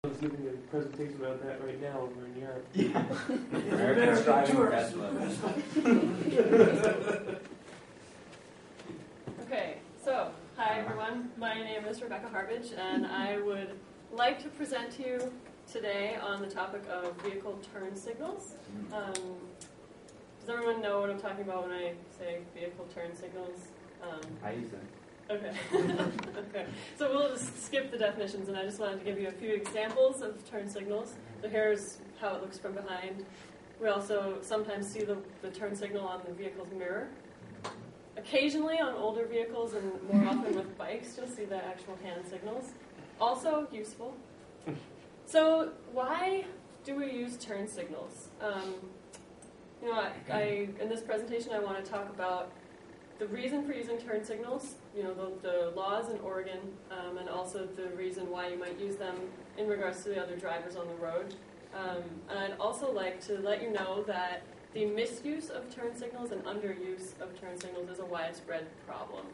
I was giving a presentation about that right now over in Europe. Yeah. Americans driving Tesla. Okay, so, hi everyone. My name is Rebecca Harbage, and I would like to present to you today on the topic of vehicle turn signals. Does everyone know what I'm talking about when I say vehicle turn signals? I use them. Okay. Okay. So we'll just skip the definitions, and I just wanted to give you a few examples of turn signals. So here's how it looks from behind. We also sometimes see the turn signal on the vehicle's mirror. Occasionally on older vehicles and more often with bikes, you'll see the actual hand signals. Also useful. So why do we use turn signals? In this presentation I want to talk about the reason for using turn signals, the laws in Oregon, and also the reason why you might use them in regards to the other drivers on the road. And I'd also like to let you know that the misuse of turn signals and underuse of turn signals is a widespread problem.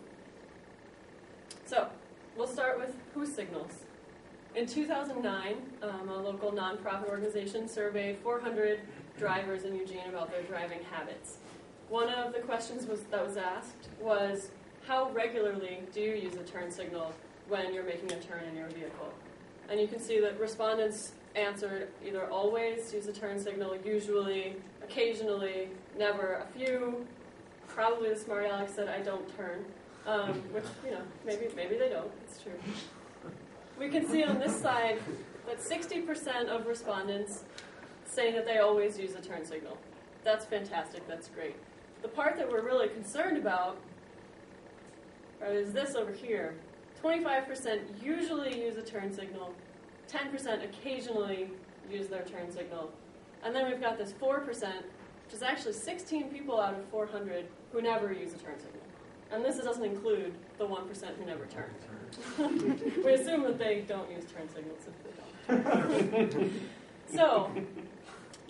So, we'll start with who signals. In 2009, a local nonprofit organization surveyed 400 drivers in Eugene about their driving habits. One of the questions that was asked was, how regularly do you use a turn signal when you're making a turn in your vehicle? And you can see that respondents answered either always use a turn signal, usually, occasionally, never, a few. Probably the smart Alex said, I don't turn, which, maybe they don't. It's true. We can see on this side that 60% of respondents say that they always use a turn signal. That's fantastic. That's great. The part that we're really concerned about is this over here. 25% usually use a turn signal. 10% occasionally use their turn signal. And then we've got this 4%, which is actually 16 people out of 400 who never use a turn signal. And this doesn't include the 1% who never turn. We assume that they don't use turn signals if they don't. So,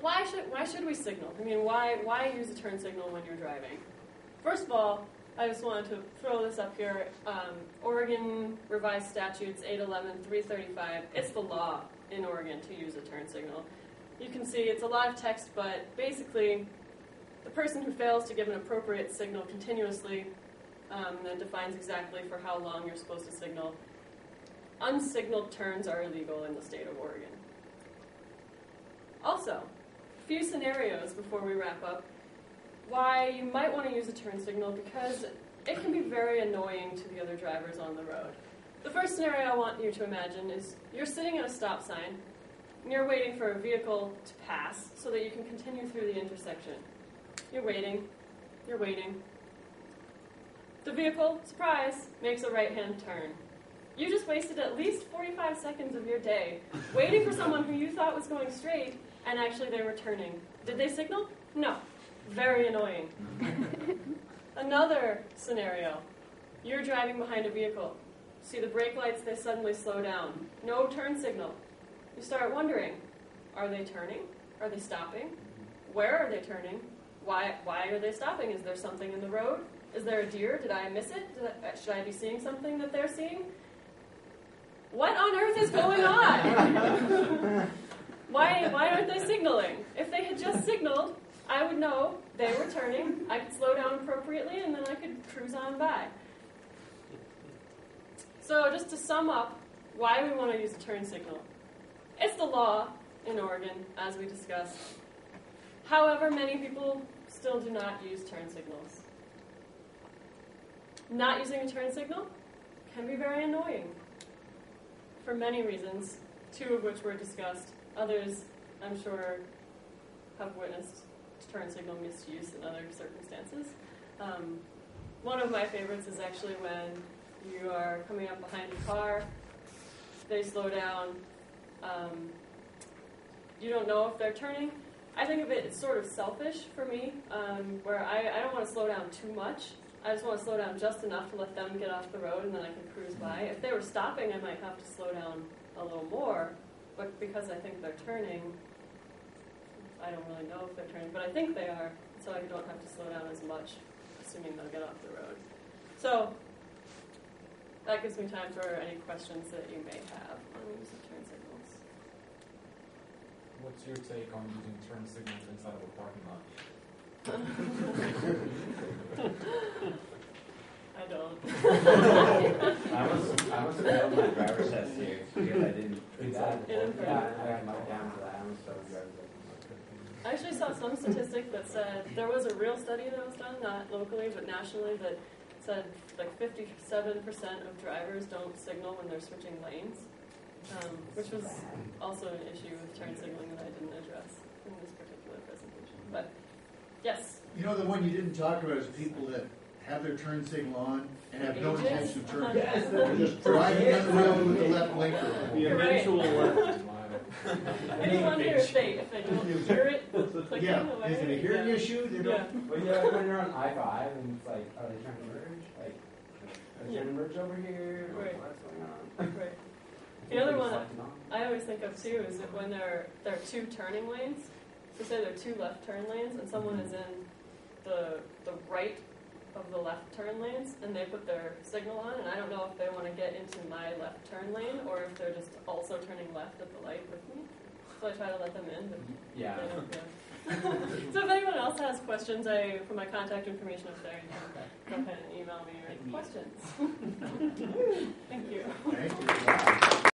why should we signal? I mean, why use a turn signal when you're driving? First of all, I just wanted to throw this up here. Oregon Revised Statutes 811-335. It's the law in Oregon to use a turn signal. You can see it's a lot of text, but basically the person who fails to give an appropriate signal continuously then defines exactly for how long you're supposed to signal. Unsignaled turns are illegal in the state of Oregon. Also, a few scenarios before we wrap up. Why you might want to use a turn signal, because it can be very annoying to the other drivers on the road. The first scenario I want you to imagine is you're sitting at a stop sign and you're waiting for a vehicle to pass so that you can continue through the intersection. You're waiting. The vehicle, surprise, makes a right-hand turn. You just wasted at least 45 seconds of your day waiting for someone who you thought was going straight, and actually they were turning. Did they signal? No. Very annoying. Another scenario. You're driving behind a vehicle. See the brake lights, they suddenly slow down. No turn signal. You start wondering, are they turning? Are they stopping? Where are they turning? Why are they stopping? Is there something in the road? Is there a deer? Did I miss it? Should I be seeing something that they're seeing? What on earth is going on? Why aren't they signaling? If they had just signaled, I would know they were turning, I could slow down appropriately, and then I could cruise on by. So just to sum up why we want to use a turn signal. It's the law in Oregon, as we discussed. However, many people still do not use turn signals. Not using a turn signal can be very annoying for many reasons, two of which were discussed. Others, I'm sure, have witnessed turn signal misuse in other circumstances. One of my favorites is actually when you are coming up behind a car, they slow down, you don't know if they're turning. I think of it as sort of selfish for me, where I don't want to slow down too much. I just want to slow down just enough to let them get off the road and then I can cruise by. If they were stopping, I might have to slow down a little more, but because I think they're turning, I don't really know if they're turning, but I think they are, so I don't have to slow down as much, assuming they'll get off the road. So that gives me time for any questions that you may have on the use of turn signals. What's your take on using turn signals inside of a parking lot? I don't. I must have failed my driver's test here because I didn't do that. In Yeah, I got knocked down for that. I almost failed the driver's test. I actually saw some statistic that said there was a real study that was done, not locally but nationally, that said like 57% of drivers don't signal when they're switching lanes, which was also an issue with turn signaling that I didn't address in this particular presentation. But yes. You know, the one you didn't talk about is people that have their turn signal on and have no Ages? intention of turning. Yes, They're just driving down the road with the left blinker on. The You're right. eventual left. I do wonder if they don't hear it clicking Yeah, away. is it a hearing Yeah. issue? They Yeah. don't. Well, yeah, when you're on I-5 and it's like, are they trying to merge? Like, are they trying to merge over here? Or Right. what's going on? Right. The other one Reflecting on. I always think of too is that when there are two turning lanes, so say there are two left turn lanes and someone is in the right of the left turn lanes and they put their signal on, and I don't know if they want to get into my left turn lane or if they're just also turning left at the light with me. So I try to let them in, but Yeah. they don't. Yeah. So if anyone else has questions, I put my contact information up there. You can go ahead and email me or questions. Thank you. Thank you.